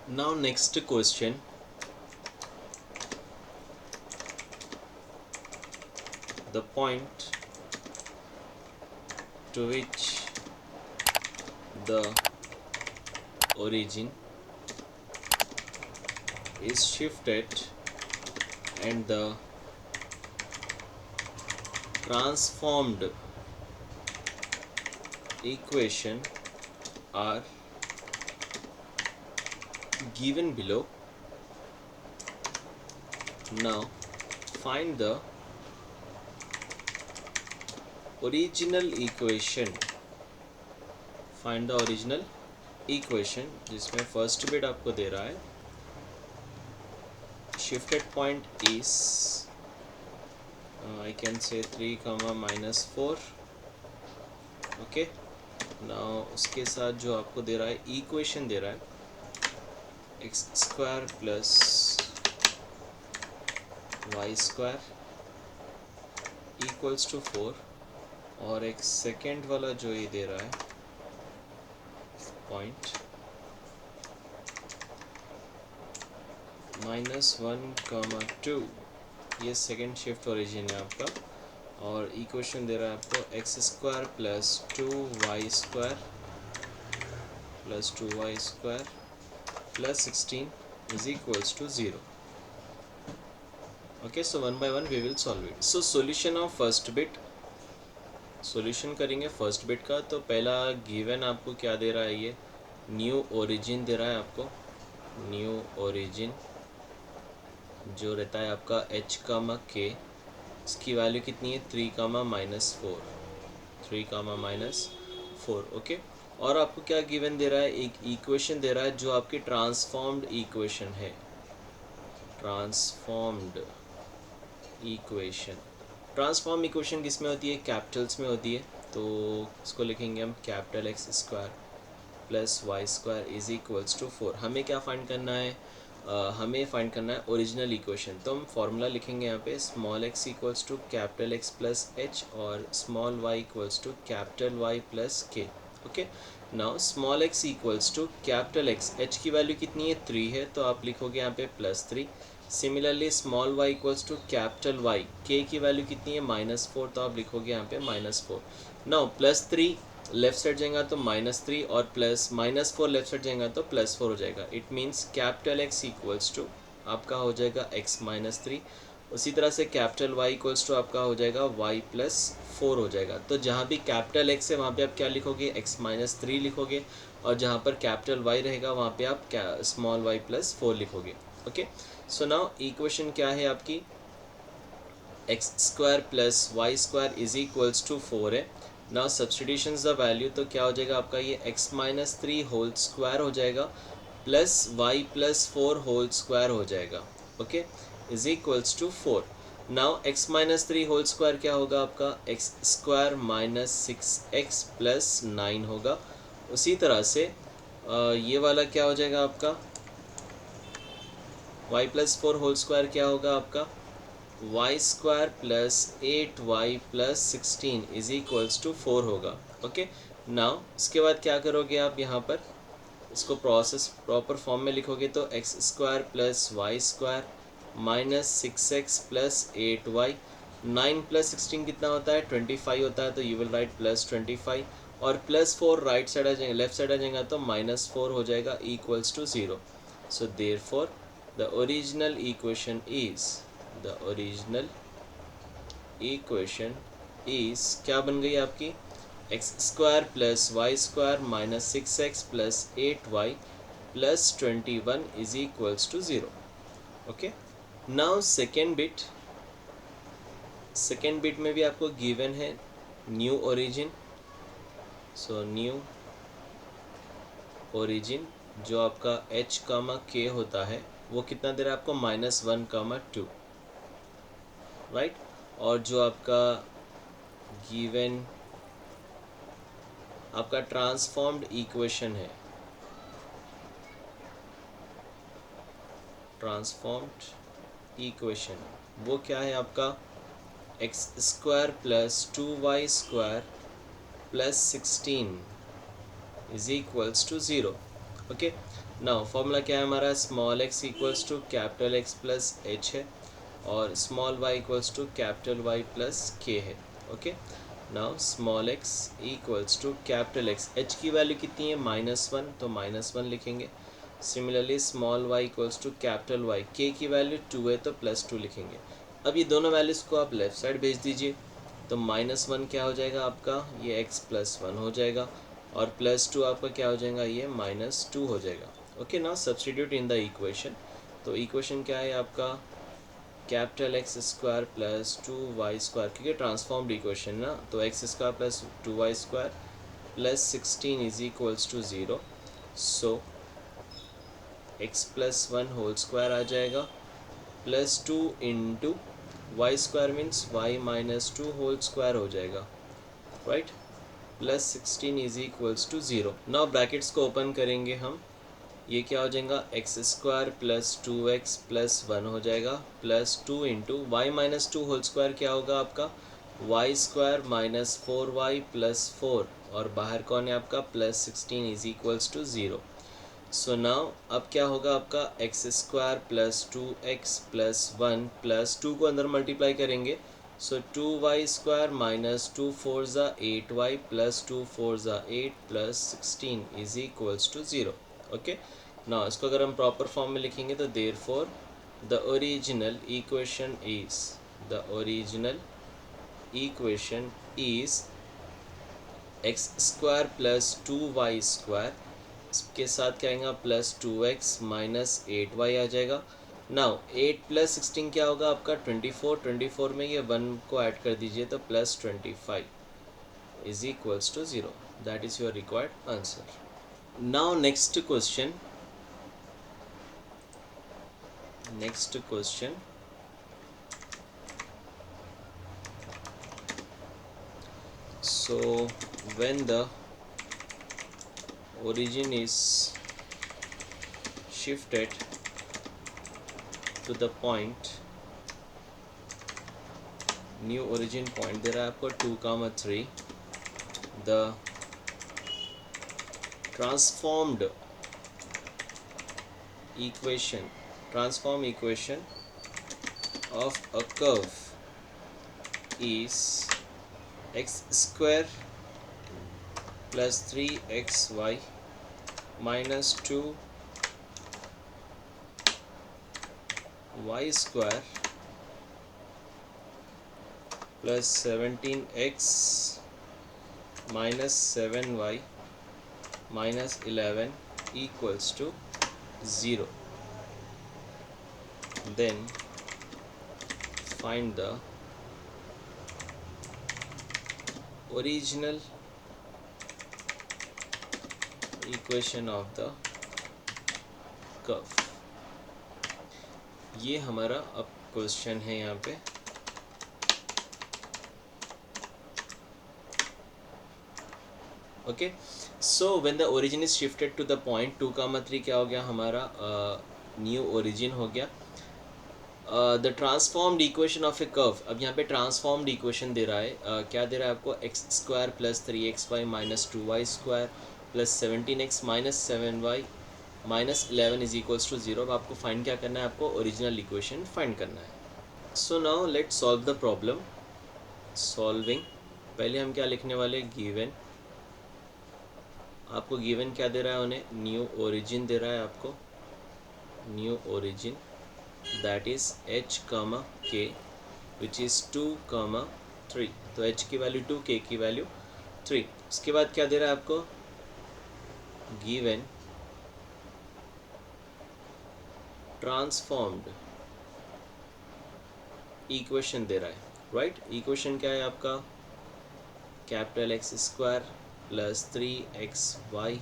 Now next question, the point to which the origin is shifted and the transformed equation are given below. Now find the original equation. Find the original equation जिसमें first bit आपको दे रहा है shifted point is I can say 3 comma minus 4. Okay, now उसके साथ जो आपको दे रहा है इक्वेशन दे रहा है x square plus y square equals to 4, और एक सेकेंड वाला जो ये दे रहा है पॉइंट -1, 2, ये सेकेंड शिफ्ट ओरिजिन है आपका, और इक्वेशन दे रहा है आपको x square plus 2y square plus 2y square plus 16 is equals to 0. Okay, so one by one we will solve it. So solution of first bit, solution करेंगे first bit का. तो पहला गिवन आपको क्या दे रहा है, ये न्यू ओरिजिन दे रहा है आपको. न्यू ओरिजिन जो रहता है आपका h कामा k, इसकी वैल्यू कितनी है 3 कामा -4, 3 कामा -4. ओके, और आपको क्या गिवन दे रहा है, एक इक्वेशन दे रहा है जो आपकी ट्रांसफॉर्म्ड इक्वेशन है. ट्रांसफॉर्म्ड इक्वेशन, ट्रांसफॉर्म इक्वेशन किस में होती है, कैपिटल्स में होती है. तो इसको लिखेंगे हम capital x square plus y square is equals to 4. हमें क्या फाइंड करना है, हमें फाइंड करना है ओरिजिनल इक्वेशन. तो हम फॉर्मूला लिखेंगे यहाँ पे small x equals to capital x plus H और small Y equals to capital Y plus K. Okay, now small x equals to capital x, H की वैल्यू कितनी है 3 है, तो आप लिखोगे यहाँ पे +3. Similarly small Y equals to capital y, k की वैल्यू कितनी है -4, तो आप लिखोगे यहाँ पे -4. नाउ +3 लेफ्ट साइड जाएगा तो -3 और प्लस -4 लेफ्ट साइड जाएगा तो +4 हो जाएगा. It means capital x equals to आपका हो जाएगा x -3. उसी तरह से कैपिटल y इक्वल्स टू आपका हो जाएगा y +4 हो जाएगा. तो जहाँ भी कैपिटल x है वहाँ पे आप क्या लिखोगे, x -3 लिखोगे, और जहाँ पर कैपिटल y रहेगा वहाँ पे आप स्मॉल y +4 लिखोगे. ओके, सो नाउ इक्वेशन क्या है आपकी, x square plus y square is equals to 4 है. नाउ सब्सटीट्यूशन द वैल्यू, तो क्या हो जाएगा आपका, ये x -3 होल स्क्वायर हो जाएगा प्लस y +4 होल स्क्वायर हो जाएगा. Okay, is equals to 4. Now x -3 whole square क्या होगा आपका, एक्स स्क्वायर -6x प्लस 9 होगा. उसी तरह से ये वाला क्या हो जाएगा आपका, y +4 होल स्क्वायर क्या होगा आपका, y square plus 8y plus 16 is equals to 4 होगा. ओके, नाउ इसके बाद क्या करोगे आप, यहाँ पर इसको प्रोसेस प्रॉपर फॉर्म में लिखोगे तो x square plus y square -6x plus 8y, 9 plus 16 कितना होता है 25 होता है, तो यू विल राइट +25, और +4 राइट साइड आ जाएगा, लेफ्ट साइड आ जाएगा तो -4 हो जाएगा equals to 0. So therefore the original equation is, the original equation is क्या बन गई आपकी, x square plus y square -6x plus 8y plus 21 is equals to 0. Okay, now second bit, second bit में भी आपको गिवन है new origin. So new origin जो आपका h कामा k होता है वो कितना दे रहा है आपको, -1, 2, राइट. और जो आपका गिवन आपका ट्रांसफॉर्म्ड इक्वेशन है, ट्रांसफॉर्म्ड इक्वेशन वो क्या है आपका, x square plus 2y square plus 16 is equals to 0. Okay, now formula क्या है हमारा, small x equals to capital x plus h है और small Y equals to capital Y plus k है। Okay, now small x equals to capital x, H की value कितनी है -1, तो -1 लिखेंगे। Similarly small Y equals to capital y, k की value 2 है तो +2 लिखेंगे। अब ये दोनों वैल्यूज़ को आप लेफ्ट साइड भेज दीजिए, तो -1 क्या हो जाएगा आपका, ये x + 1 हो जाएगा और +2 आपका क्या हो जाएगा, ये -2 हो जाएगा। Okay, now substitute in the equation, तो इक्वेशन क्या है आपका, capital x square plus 2y² क्योंकि ट्रांसफॉर्म्ड इक्वेशन ना, तो x² plus 2y² plus 16 is equals to 0। So x + 1 whole square आ जाएगा plus 2 into y² means y - 2 whole square हो जाएगा, right, plus 16 is equals to 0। Now brackets को open करेंगे हम, ये क्या हो जाएगा, x² प्लस 2x प्लस 1 हो जाएगा plus 2 into y - 2 whole square क्या होगा आपका, y² - 4y प्लस 4 और बाहर कौन है आपका, plus 16 is equals to 0। So now अब क्या होगा आपका, x² plus 2x plus 1 plus 2 को अंदर मल्टीप्लाई करेंगे, सो 2y² - 2 4 ज़ा 8y प्लस 2 4 ज़ा 8 plus 16 is equals to 0। Okay, ना इसको अगर हम प्रॉपर फॉर्म में लिखेंगे तो therefore the original equation is x² plus 2y² के साथ क्या आएगा, प्लस 2x माइनस 8y आ जाएगा। नाउ 8 प्लस 16 क्या होगा आपका, 24 में ये 1 को ऐड कर दीजिए तो plus 25 is equals to 0। That is your required answer. Now next question so when the origin is shifted to the point, new origin point there है आपको 2, 3, the transform equation of a curve is x² plus 3xy minus 2y² plus 17x minus 7y minus 11 equals to 0. Then find the original equation of the curve. ये हमारा अब question है यहाँ पे। Okay, so when the origin is shifted to the point 2, 3 क्या हो गया हमारा, न्यू ओरिजिन हो गया। The transformed equation of A curve, अब यहाँ पे ट्रांसफॉर्म्ड इक्वेशन दे रहा है, क्या दे रहा है आपको, x² plus 3xy minus 2y² plus 17x minus 7y minus 11 is equals to 0। अब आपको फाइंड क्या करना है, आपको ओरिजिनल इक्वेशन फाइंड करना है। So now let's solve the problem. Solving, पहले हम क्या लिखने वाले, गिवन, आपको गिवन क्या दे रहा है उन्हें, न्यू ओरिजिन दे रहा है आपको, new origin that is h, k which is 2, 3, तो h की वैल्यू 2, k की वैल्यू 3। उसके बाद क्या दे रहा है आपको, गिवन ट्रांसफॉर्म्ड इक्वेशन दे रहा है, राइट। इक्वेशन क्या है आपका, capital x² plus 3xy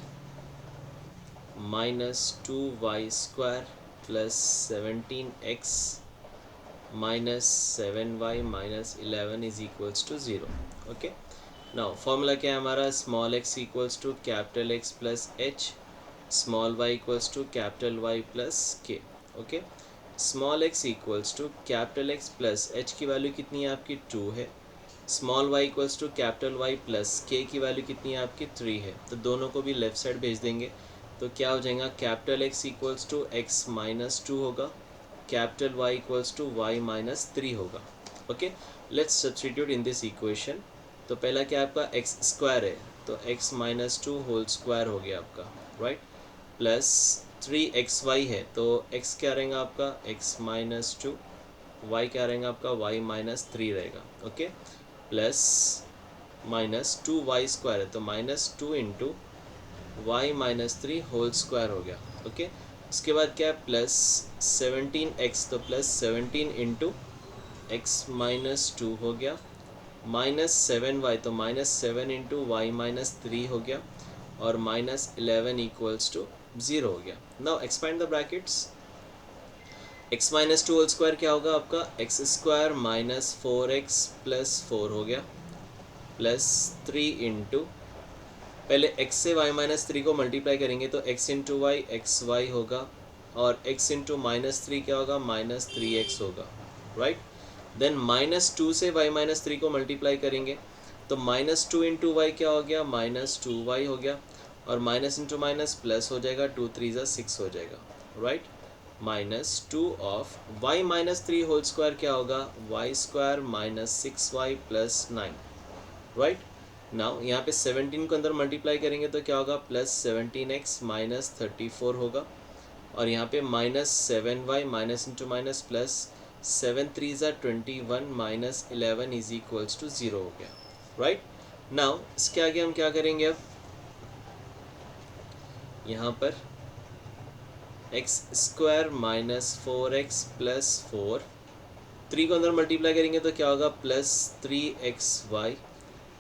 minus 2y² plus 17x minus 7y minus 11 is equals to 0। Okay, now formula क्या है हमारा, small x equals to capital x plus h, small y equals to capital y plus k। Okay, small x equals to capital x plus h की value कितनी है आपकी, 2 है, small y equals to capital y plus k की value कितनी है आपकी, 3 है, तो दोनों को भी लेफ्ट साइड भेज देंगे। तो क्या हो जाएगा, capital x equals to x minus 2 होगा, capital y equals to y minus 3 होगा। Okay, let's substitute in this equation. तो पहला क्या आपका एक्स स्क्वायर है, तो एक्स माइनस 2 होल स्क्वायर हो गया आपका, राइट, प्लस 3xy है, तो x क्या रहेगा आपका, x माइनस 2, y क्या रहेगा आपका, y माइनस 3 रहेगा। Okay, plus minus 2y square है, तो minus 2 into y minus 3 whole square हो गया। ओके, उसके बाद क्या है, प्लस 17x, तो प्लस 17 इंटू एक्स माइनस 2 हो गया, माइनस 7y, तो माइनस 7 इंटू वाई माइनस 3 हो गया, और माइनस 11 इक्वल्स टू 0 हो गया। Now expand the brackets, x minus 2 whole square क्या होगा आपका, x square minus 4x plus 4 हो गया, प्लस 3 इंटू, पहले x से y माइनस 3 को मल्टीप्लाई करेंगे तो x into y x y होगा, और x इंटू माइनस 3 क्या होगा, माइनस 3x होगा, राइट। देन माइनस 2 से y माइनस 3 को मल्टीप्लाई करेंगे तो माइनस 2 इंटू वाई क्या हो गया, माइनस 2y हो गया, और माइनस इंटू माइनस प्लस हो जाएगा, 2 3 ज़ा 6 हो जाएगा, right. Minus 2 of y minus 3 whole square क्या होगा, y square minus 6y plus 9, right. Now यहाँ पे 17 को अंदर मल्टीप्लाई करेंगे तो क्या होगा, प्लस 17x माइनस 34 होगा, और यहाँ पे minus 7y minus into minus plus 7 3 ज़ा 21 माइनस 11 इज इक्वल्स टू 0 हो गया, राइट। नाउ इसके आगे हम क्या करेंगे, अब यहाँ पर x square minus 4x plus 4, 3 को अंदर मल्टीप्लाई करेंगे तो क्या होगा, प्लस 3xy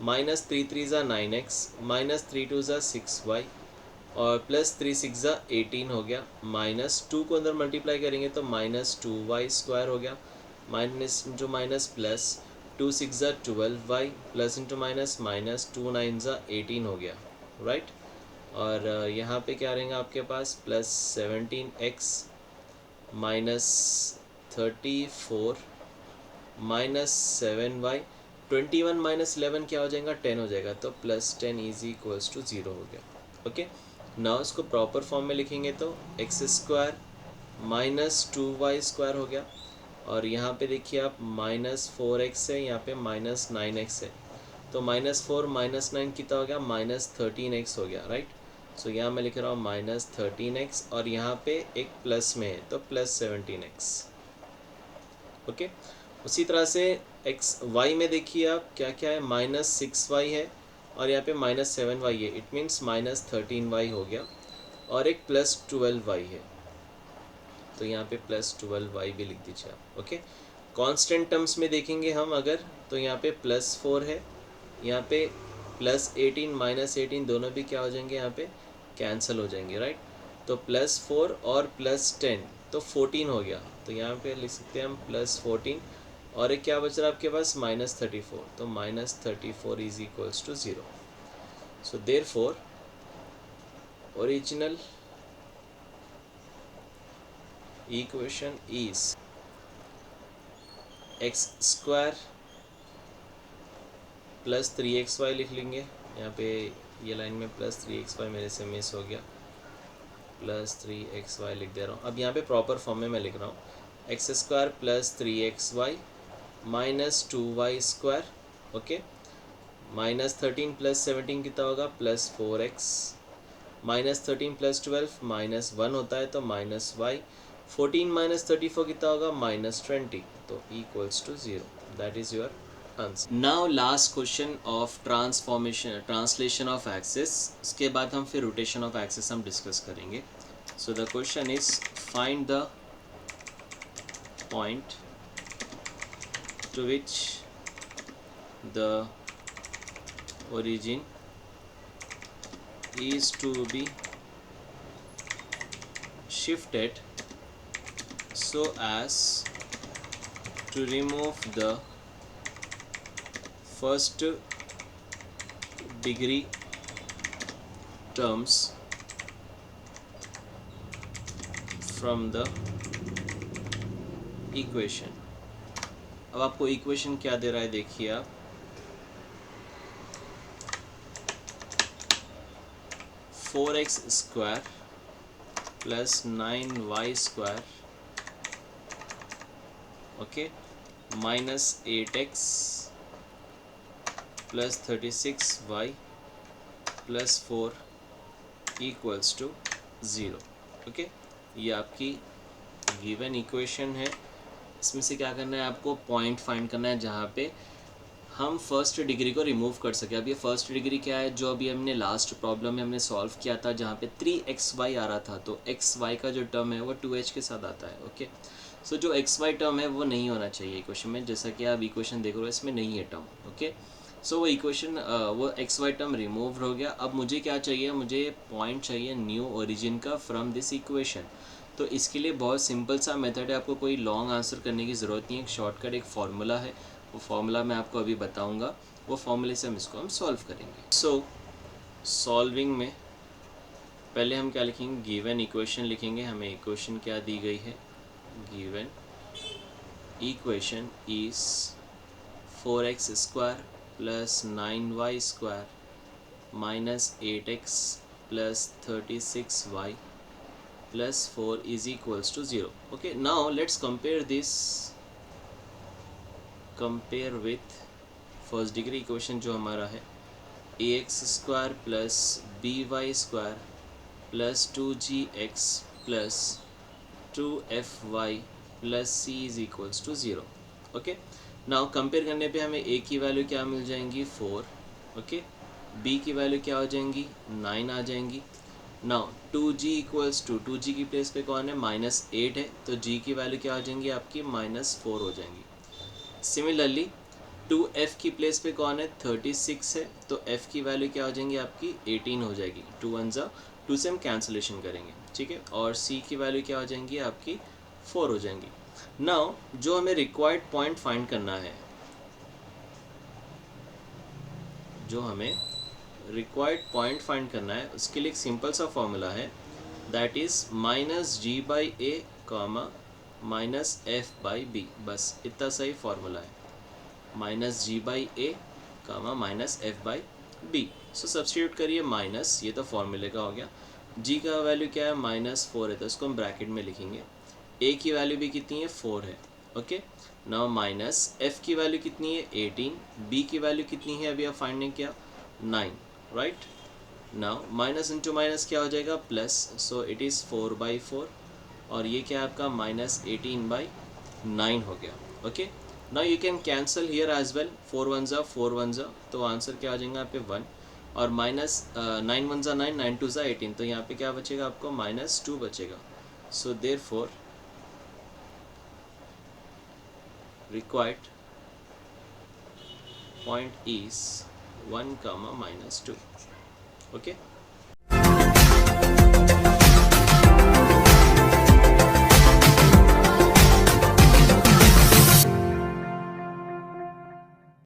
माइनस 3 3 ज़ा 9x माइनस 3 2 ज़ा 6y, और प्लस 3 6 ज़ा 18 हो गया, माइनस 2 को अंदर मल्टीप्लाई करेंगे तो माइनस 2y स्क्वायर हो गया, माइनस इंटू माइनस प्लस 2 6 ज़ा 12y plus into minus minus 2 9 ज़ा 18 हो गया, राइट। और यहाँ पे क्या रहेगा आपके पास, plus 17x minus 34 minus 7y, 21 minus 11 क्या हो जाएगा, 10 हो जाएगा, तो प्लस 10 इज इक्वल्स टू 0 हो गया। ओके, नाउ इसको प्रॉपर फॉर्म में लिखेंगे तो x square minus 2y square हो गया, और यहाँ पे देखिए आप माइनस 4x है, यहाँ पे माइनस 9x है, तो माइनस 4 माइनस 9 कितना हो गया, माइनस 13x हो गया, राइट। सो यहाँ मैं लिख रहा हूँ माइनस 13x, और यहाँ पे एक प्लस में है तो प्लस 17x। ओके, उसी तरह से एक्स वाई में देखिए आप क्या क्या है, माइनस 6y है, और यहाँ पे माइनस 7y है, इट मीन्स माइनस 13y हो गया, और एक प्लस 12y है, तो यहाँ पे प्लस 12y भी लिख दीजिए आप। ओके, कांस्टेंट टर्म्स में देखेंगे हम अगर, तो यहाँ पे प्लस 4 है, यहाँ पे प्लस 18 माइनस 18 दोनों भी क्या हो जाएंगे, यहाँ पे कैंसिल हो जाएंगे, राइट। तो प्लस 4 और प्लस 10 तो 14 हो गया, तो यहाँ पे लिख सकते हैं हम प्लस 14, और एक क्या बच रहा है आपके पास, माइनस 34, तो minus 34 is equals to 0। So therefore original equation is x square plus 3xy लिख लेंगे, यहाँ पे ये लाइन में प्लस 3xy मेरे से मिस हो गया, प्लस 3xy लिख दे रहा हूँ। अब यहाँ पे प्रॉपर फॉर्म में मैं लिख रहा हूँ, x square plus 3xy minus 2y square, okay, minus 13 plus 17 कितना होगा, plus 4x, minus 13 plus 12 minus 1 होता है तो माइनस y, 14 माइनस 34 कितना होगा, माइनस 20, तो equals to 0, that is your answer. Now last question of translation of axis, इसके बाद हम फिर रोटेशन ऑफ एक्सिस हम डिस्कस करेंगे। So the question is find the point to which the origin is to be shifted so as to remove the first degree terms from the equation। अब आपको equation क्या दे रहा है, देखिए आप, four x square plus 9y² okay minus 8x plus 36y plus 4 equals to 0। Okay, ये आपकी given equation है। इसमें से क्या करना है, आपको पॉइंट फाइंड करना है जहाँ पे हम फर्स्ट डिग्री को रिमूव कर सके। अब ये फर्स्ट डिग्री क्या है, जो अभी हमने लास्ट प्रॉब्लम में हमने सॉल्व किया था जहाँ पे 3xy आ रहा था, तो xy का जो टर्म है वो 2h के साथ आता है। ओके, सो जो xy टर्म है वो नहीं होना चाहिए इक्वेशन में, जैसा कि आप इक्वेशन देख रहे हो इसमें नहीं है टर्म। ओके, सो वो इक्वेशन वो xy टर्म रिमूव हो गया। अब मुझे क्या चाहिए, मुझे पॉइंट चाहिए न्यू ओरिजिन का फ्रॉम दिस इक्वेशन। तो इसके लिए बहुत सिंपल सा मेथड है, आपको कोई लॉन्ग आंसर करने की ज़रूरत नहीं है। एक शॉर्टकट, एक फार्मूला है, वो फार्मूला मैं आपको अभी बताऊंगा। वो फार्मूले से हम सॉल्व करेंगे। सो सॉल्विंग में पहले हम क्या लिखेंगे, गिवन इक्वेशन लिखेंगे। हमें इक्वेशन क्या दी गई है, given equation is 4x² plus 9y² minus 8x plus 36y plus 4 is equals to 0. Okay, now let's compare this, compare with first degree equation जो हमारा है ax² plus by² plus 2gx plus 2fy plus c is equals to 0. okay, now compare करने पे हमें a की value क्या मिल जाएंगी 4, okay, b की वैल्यू क्या हो जाएंगी 9 आ जाएंगी। Now 2g equals to 2g की प्लेस पे कौन है -8 है, तो g की वैल्यू क्या हो जाएंगी आपकी -4 हो जाएंगी। सिमिलरली 2f की प्लेस पे कौन है 36 है, तो f की वैल्यू क्या हो जाएंगी आपकी 18 हो जाएगी। 2 1 जा 2 से हम कैंसलेशन करेंगे, ठीक है, और c की वैल्यू क्या हो जाएंगी आपकी 4 हो जाएंगी। नाउ जो हमें रिक्वायर्ड पॉइंट फाइंड करना है, जो हमें रिक्वायर्ड पॉइंट फाइंड करना है, उसके लिए एक सिंपल सा फॉर्मूला है, दैट इज -g/a -f/b। बस इतना सही फॉर्मूला है, -g/a -f/b। सो सब्स्टिट्यूट करिए माइनस, ये तो फॉर्मूले का हो गया। g का वैल्यू क्या है -4 है, तो इसको हम ब्रैकेट में लिखेंगे। a की वैल्यू भी कितनी है 4 है। ओके, नाउ माइनस f की वैल्यू कितनी है 18, b की वैल्यू कितनी है अभी आप फाइंड किया 9, right. Now minus into minus क्या हो जाएगा प्लस, सो इट इज़ 4/4, और ये क्या है आपका -18/9 हो गया। Okay, now you can cancel here as well, 4 1 जा 4 1 जा, तो आंसर क्या आ जाएगा यहाँ पे 1, और -9 1 जा 9 9 2 जा 18, तो यहाँ पे क्या बचेगा आपको -2 बचेगा। So therefore required point is 1, -2. Okay.